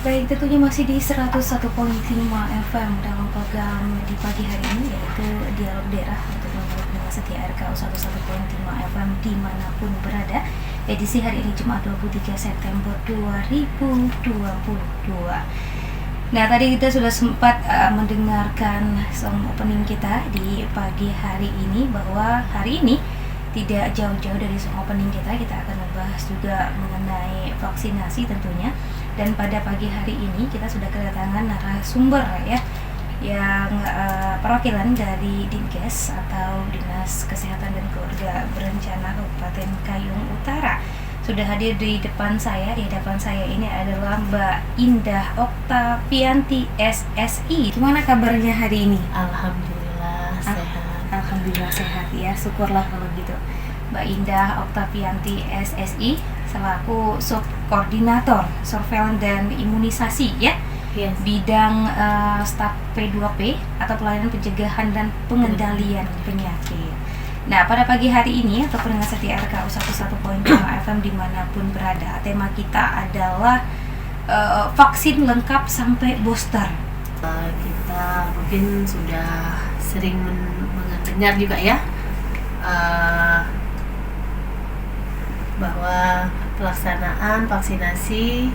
Baik, tentunya masih di 101,5 FM dalam program di pagi hari ini, yaitu Dialog Daerah untuk pendengar setia RKU 101,5 FM dimanapun berada. Edisi hari ini Jumat 23 September 2022. Nah, tadi kita sudah sempat mendengarkan song opening kita di pagi hari ini, bahwa hari ini tidak jauh-jauh dari song opening kita akan membahas juga mengenai vaksinasi tentunya. Dan pada pagi hari ini kita sudah kedatangan narasumber ya, yang perwakilan dari Dinkes atau Dinas Kesehatan dan Keluarga Berencana Kabupaten Kayong Utara. Sudah hadir di depan saya. Di hadapan saya ini adalah Mbak Indah Oktavianti SSI. Gimana kabarnya hari ini? Alhamdulillah sehat. Alhamdulillah sehat ya, syukurlah kalau gitu. Mbak Indah Oktavianti SSI selaku Subkoordinator Surveillance dan Imunisasi ya, Yes. bidang staf P2P atau pelayanan pencegahan dan pengendalian penyakit. Nah, pada pagi hari ini atau pendengar setia RKU 101,5 FM dimanapun berada, tema kita adalah vaksin lengkap sampai booster. Kita mungkin sudah sering mendengar juga ya, bahwa pelaksanaan vaksinasi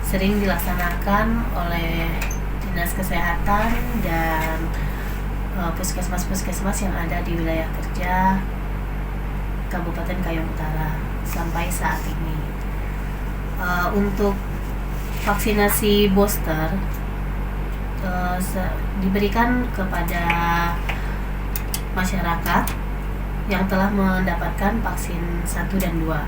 sering dilaksanakan oleh Dinas Kesehatan dan puskesmas-puskesmas yang ada di wilayah kerja Kabupaten Kayong Utara sampai saat ini. Untuk vaksinasi booster diberikan kepada masyarakat yang telah mendapatkan vaksin 1 dan 2.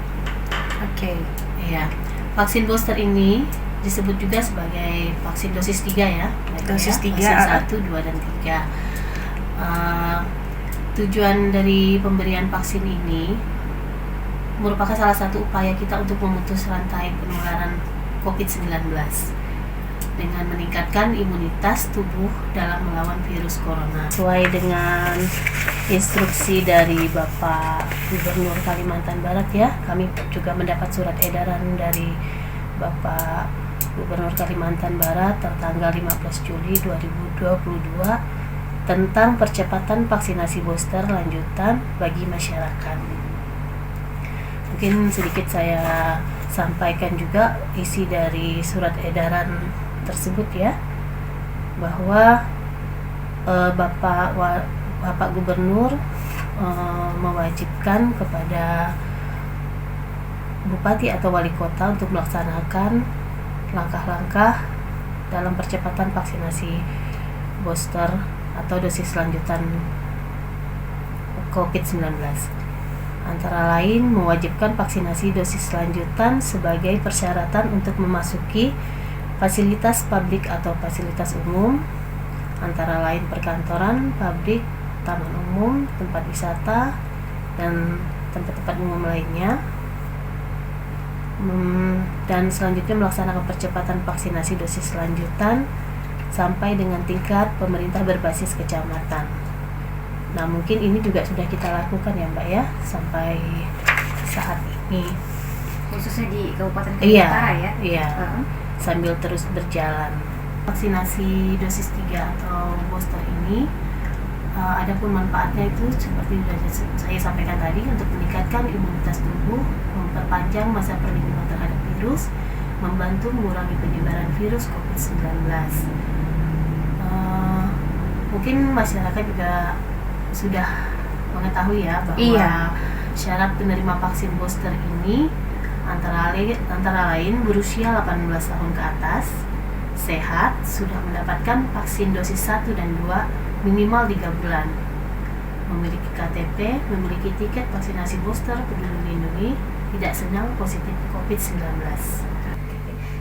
Oke. Iya. Vaksin booster ini disebut juga sebagai vaksin dosis 3 ya. Dosis 3. Vaksin 1, 2 dan 3. Tujuan dari pemberian vaksin ini merupakan salah satu upaya kita untuk memutus rantai penularan COVID-19 dengan meningkatkan imunitas tubuh dalam melawan virus corona. Sesuai dengan instruksi dari Bapak Gubernur Kalimantan Barat ya, kami juga mendapat surat edaran dari Bapak Gubernur Kalimantan Barat tertanggal 15 Juli 2022 tentang percepatan vaksinasi booster lanjutan bagi masyarakat. Mungkin sedikit saya sampaikan juga isi dari surat edaran tersebut ya, bahwa Bapak Gubernur mewajibkan kepada bupati atau wali kota untuk melaksanakan langkah-langkah dalam percepatan vaksinasi booster atau dosis lanjutan COVID-19. Antara lain mewajibkan vaksinasi dosis lanjutan sebagai persyaratan untuk memasuki fasilitas publik atau fasilitas umum, antara lain perkantoran, pabrik, taman umum, tempat wisata, dan tempat-tempat umum lainnya. Dan selanjutnya melaksanakan percepatan vaksinasi dosis lanjutan sampai dengan tingkat pemerintah berbasis kecamatan. Nah, mungkin ini juga sudah kita lakukan ya Mbak ya, sampai saat ini. Khususnya di Kabupaten Kayong Utara ya? Iya. Sambil terus berjalan. Vaksinasi dosis 3 atau booster ini adapun manfaatnya itu seperti yang saya sampaikan tadi, untuk meningkatkan imunitas tubuh, memperpanjang masa perlindungan terhadap virus, membantu mengurangi penyebaran virus COVID-19. Mungkin masyarakat juga sudah mengetahui ya bahwa syarat penerima vaksin booster ini antara lain berusia 18 tahun ke atas, sehat, sudah mendapatkan vaksin dosis 1 dan 2 minimal 3 bulan, memiliki KTP, memiliki tiket vaksinasi booster Peduli Lindungi, tidak sedang positif COVID-19.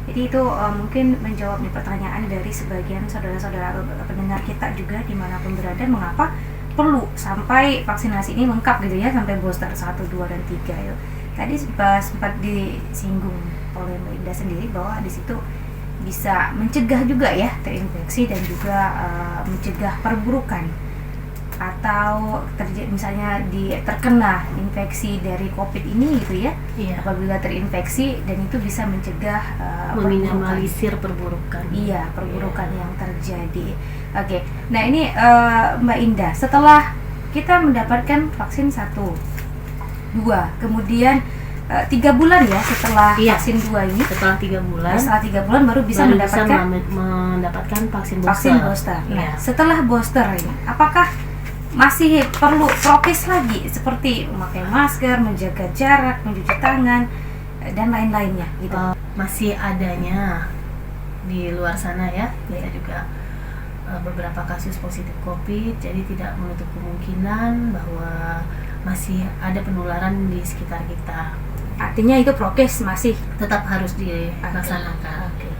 Jadi itu mungkin menjawab di pertanyaan dari sebagian saudara-saudara pendengar kita juga dimanapun berada, mengapa perlu sampai vaksinasi ini lengkap gitu ya, sampai booster 1, 2, dan 3 ya. Tadi sempat disinggung oleh Mbak Indah sendiri bahwa di situ bisa mencegah juga ya terinfeksi dan juga mencegah perburukan atau misalnya terkena infeksi dari COVID ini gitu ya. Iya. Apabila terinfeksi, dan itu bisa mencegah Meminimalisir perburukan. Iya, perburukan yang terjadi. Oke. Nah, ini Mbak Indah, setelah kita mendapatkan vaksin 1, 2, kemudian 3 bulan ya setelah vaksin 2 ini. Setelah 3 bulan. Setelah 3 bulan baru bisa mendapatkan vaksin booster. Nah, setelah booster ini, apakah masih perlu prokes lagi seperti memakai masker, menjaga jarak, mencuci tangan, dan lain-lainnya gitu? Masih adanya di luar sana ya, kita juga beberapa kasus positif COVID, jadi tidak menutup kemungkinan bahwa masih ada penularan di sekitar kita. Artinya itu prokes masih tetap harus dilaksanakan. Okay.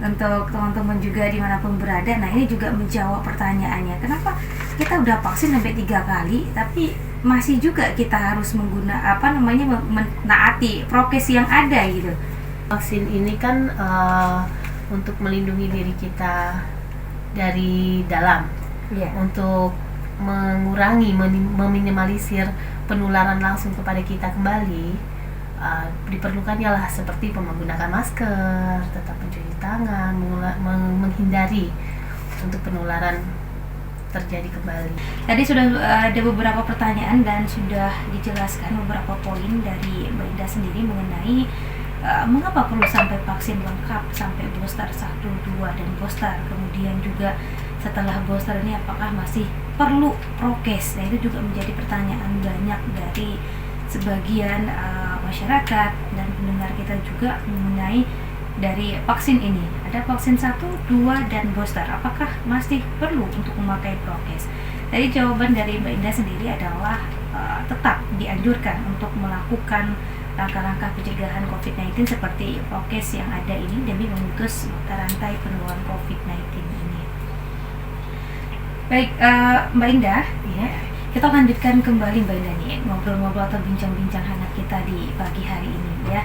Untuk teman-teman juga dimanapun berada, nah ini juga menjawab pertanyaannya, kenapa kita udah vaksin sampai 3 kali tapi masih juga kita harus menaati prokes yang ada gitu. Vaksin ini kan untuk melindungi diri kita dari dalam, untuk mengurangi, meminimalisir penularan langsung kepada kita kembali. Diperlukannya lah seperti menggunakan masker, tetap mencuci tangan, menghindari untuk penularan terjadi kembali. Tadi sudah ada beberapa pertanyaan dan sudah dijelaskan beberapa poin dari Mbak Indah sendiri mengenai mengapa perlu sampai vaksin lengkap, sampai booster 1, 2, dan booster. Kemudian juga setelah booster ini apakah masih perlu prokes. Nah, itu juga menjadi pertanyaan banyak dari sebagian masyarakat dan pendengar kita juga mengenai dari vaksin ini. Ada vaksin 1, 2, dan booster. Apakah masih perlu untuk memakai prokes? Jadi jawaban dari Mbak Indah sendiri adalah tetap dianjurkan untuk melakukan langkah-langkah pencegahan COVID-19 seperti prokes yang ada ini demi memutus mata rantai penularan COVID-19 ini. Baik, Mbak Indah, ya, kita lanjutkan kembali Mbak Indah nih ngobrol-ngobrol atau bincang-bincang hangat kita di pagi hari ini ya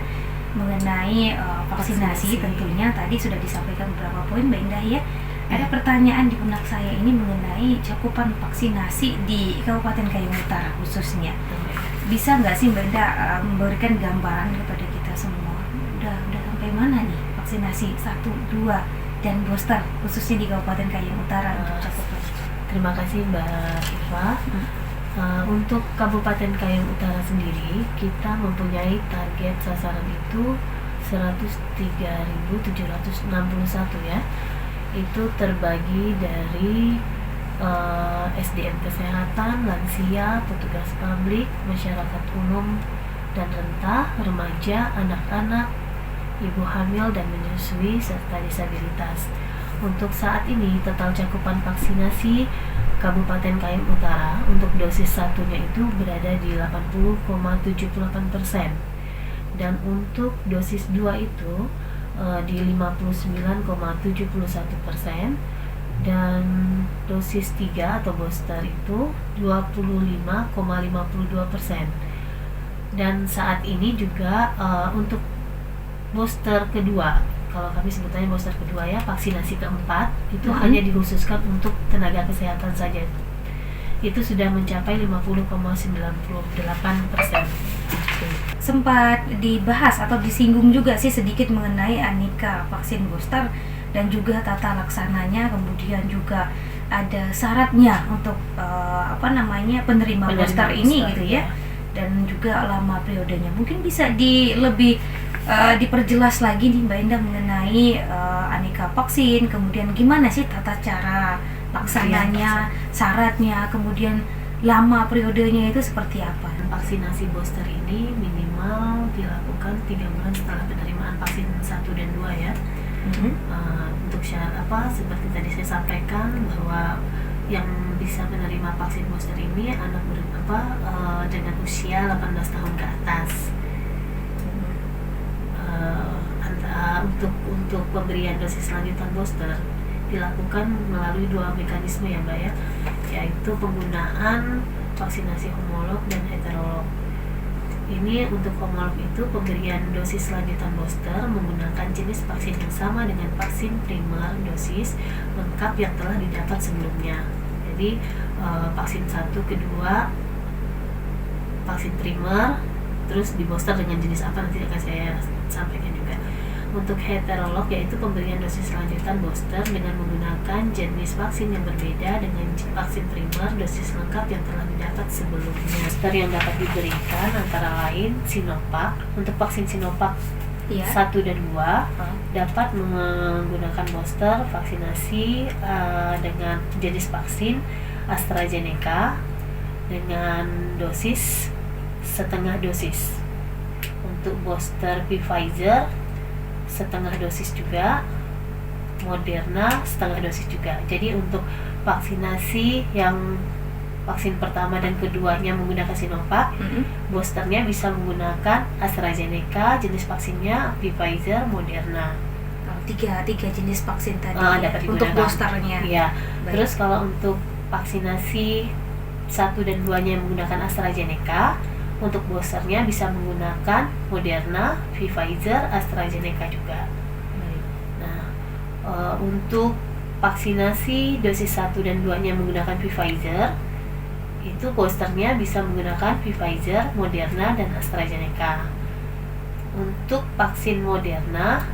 mengenai vaksinasi. Tentunya tadi sudah disampaikan beberapa poin Mbak Indah ya. Ada pertanyaan di benak saya ini mengenai cakupan vaksinasi di Kabupaten Kayong Utara khususnya. Bisa nggak sih Mbak Indah memberikan gambaran kepada kita semua? Udah sampai mana nih vaksinasi 1, 2, dan booster khususnya di Kabupaten Kayong Utara untuk cakupan? Terima kasih Mbak Iva. Untuk Kabupaten Kayong Utara sendiri, kita mempunyai target sasaran itu 103.761 ya. Itu terbagi dari SDM kesehatan, lansia, petugas publik, masyarakat umum dan renta, remaja, anak-anak, ibu hamil dan menyusui, serta disabilitas. Untuk saat ini, total cakupan vaksinasi Kabupaten Kayong Utara untuk dosis 1-nya itu berada di 80,78%, dan untuk dosis 2 itu di 59,71%, dan dosis 3 atau booster itu 25,52%. Dan saat ini juga untuk booster kedua, kalau kami sebutannya booster kedua ya, vaksinasi keempat itu hanya dikhususkan untuk tenaga kesehatan saja. Itu sudah mencapai 50,98%. Sempat dibahas atau disinggung juga sih sedikit mengenai aneka vaksin booster dan juga tata laksananya, kemudian juga ada syaratnya untuk penerima booster ini gitu ya, dan juga lama periodenya. Mungkin bisa lebih diperjelas lagi nih Mbak Indah mengenai aneka vaksin, kemudian gimana sih tata cara laksananya, syaratnya, kemudian lama periodenya itu seperti apa? Vaksinasi booster ini minimal dilakukan 3 bulan setelah penerimaan vaksin 1 dan 2 ya. Untuk syarat seperti tadi saya sampaikan bahwa yang bisa menerima vaksin booster ini anak dengan usia 18 tahun ke atas. Untuk pemberian dosis lanjutan booster dilakukan melalui 2 mekanisme ya Mbak ya, yaitu penggunaan vaksinasi homolog dan heterolog. Ini untuk homolog itu pemberian dosis lanjutan booster menggunakan jenis vaksin yang sama dengan vaksin primer dosis lengkap yang telah didapat sebelumnya. memberi vaksin 1, kedua, vaksin primer, terus di booster dengan jenis apa nanti akan saya sampaikan juga. Untuk heterolog yaitu pemberian dosis lanjutan booster dengan menggunakan jenis vaksin yang berbeda dengan vaksin primer dosis lengkap yang telah didapat sebelumnya. Booster yang dapat diberikan antara lain Sinovac. Untuk vaksin Sinovac 1 dan 2 dapat menggunakan booster vaksinasi dengan jenis vaksin AstraZeneca dengan dosis setengah dosis. Untuk booster Pfizer setengah dosis juga, Moderna setengah dosis juga. Jadi untuk vaksinasi yang vaksin pertama dan keduanya menggunakan Sinovac, boosternya bisa menggunakan AstraZeneca, jenis vaksinnya Pfizer, Moderna. Tiga jenis vaksin tadi Dapat digunakan untuk boosternya. Ya. Terus kalau untuk vaksinasi 1 dan 2-nya menggunakan AstraZeneca, untuk boosternya bisa menggunakan Moderna, Pfizer, AstraZeneca juga. Nah, untuk vaksinasi dosis 1 dan 2-nya menggunakan Pfizer, itu boosternya bisa menggunakan Pfizer, Moderna, dan AstraZeneca. Untuk vaksin Moderna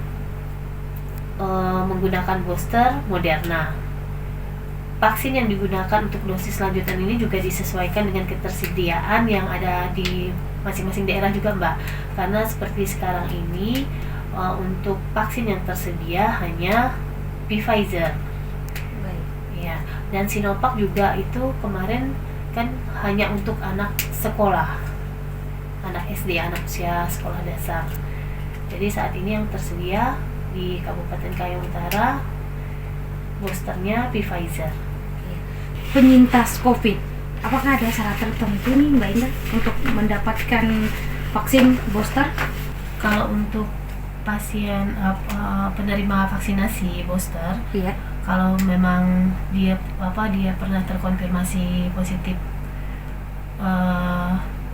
menggunakan booster Moderna. Vaksin yang digunakan untuk dosis lanjutan ini juga disesuaikan dengan ketersediaan yang ada di masing-masing daerah juga, Mbak. Karena seperti sekarang ini untuk vaksin yang tersedia hanya Pfizer. Ya, dan Sinovac juga itu kemarin kan hanya untuk anak sekolah, anak SD, anak usia sekolah dasar. Jadi saat ini yang tersedia di Kabupaten Kayong Utara boosternya Pfizer. Penyintas COVID, apakah ada syarat tertentu nih Mbak Indah untuk mendapatkan vaksin booster? Kalau untuk pasien penerima vaksinasi booster, kalau memang dia pernah terkonfirmasi positif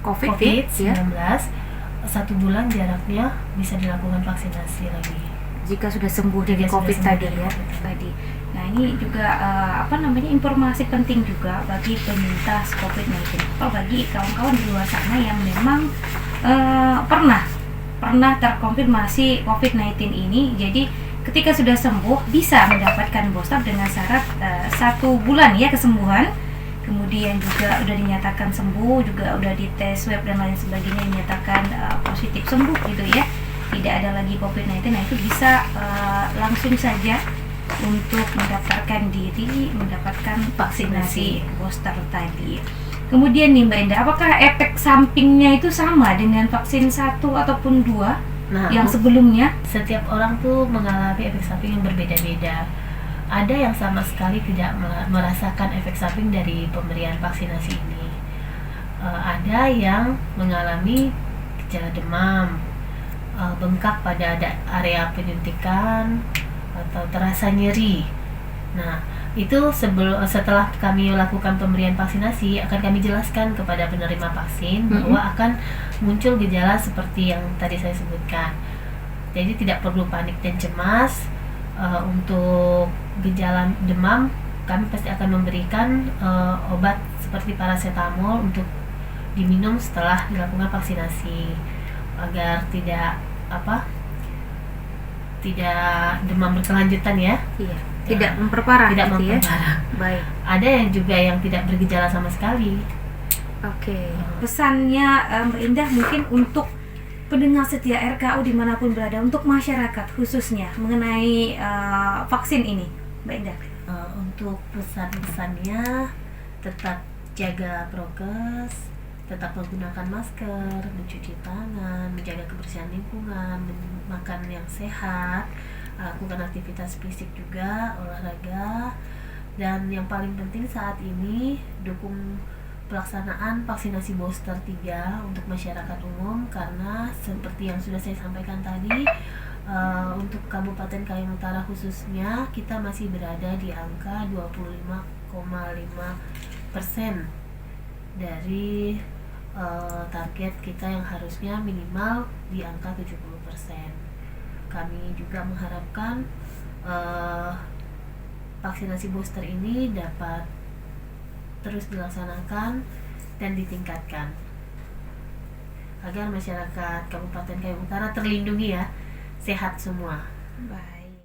COVID-19, 1 bulan jaraknya bisa dilakukan vaksinasi lagi. Jika sudah sembuh dari COVID tadi. Nah, ini juga informasi penting juga bagi penyintas COVID-19 atau bagi kawan-kawan di luar sana yang memang pernah terkonfirmasi COVID-19 ini. Jadi ketika sudah sembuh bisa mendapatkan booster dengan syarat 1 bulan ya kesembuhan. Kemudian juga udah dinyatakan sembuh, juga udah dites swab dan lain sebagainya dinyatakan positif sembuh gitu ya. Tidak ada lagi COVID-19, nah itu bisa langsung saja untuk mendaftarkan diri mendapatkan vaksinasi booster tadi. Kemudian nih Mbak Indah, apakah efek sampingnya itu sama dengan vaksin 1 ataupun 2 yang sebelumnya? Setiap orang tuh mengalami efek samping yang berbeda-beda. Ada yang sama sekali tidak merasakan efek samping dari pemberian vaksinasi ini. Ada yang mengalami gejala demam, bengkak pada area penyuntikan, atau terasa nyeri. Nah, itu setelah kami lakukan pemberian vaksinasi akan kami jelaskan kepada penerima vaksin bahwa akan muncul gejala seperti yang tadi saya sebutkan. Jadi tidak perlu panik dan cemas. Untuk gejala demam kami pasti akan memberikan obat seperti paracetamol untuk diminum setelah dilakukan vaksinasi agar tidak demam berkelanjutan ya. Tidak memperparah. Baik. Ada yang juga yang tidak bergejala sama sekali. Pesannya Mbak Indah mungkin untuk pendengar setia RKU dimanapun berada, untuk masyarakat khususnya mengenai vaksin ini, Mbak Indah. Untuk pesan-pesannya tetap jaga prokes, tetap menggunakan masker, mencuci tangan, menjaga kebersihan lingkungan, makan yang sehat, lakukan aktivitas fisik juga, olahraga, dan yang paling penting saat ini dukung pelaksanaan vaksinasi booster 3 untuk masyarakat umum, karena seperti yang sudah saya sampaikan tadi, untuk Kabupaten Kayong Utara khususnya kita masih berada di angka 25,5% dari target kita yang harusnya minimal di angka 70%. Kami juga mengharapkan vaksinasi booster ini dapat terus dilaksanakan dan ditingkatkan agar masyarakat Kabupaten Kayong Utara terlindungi ya, sehat semua. Baik.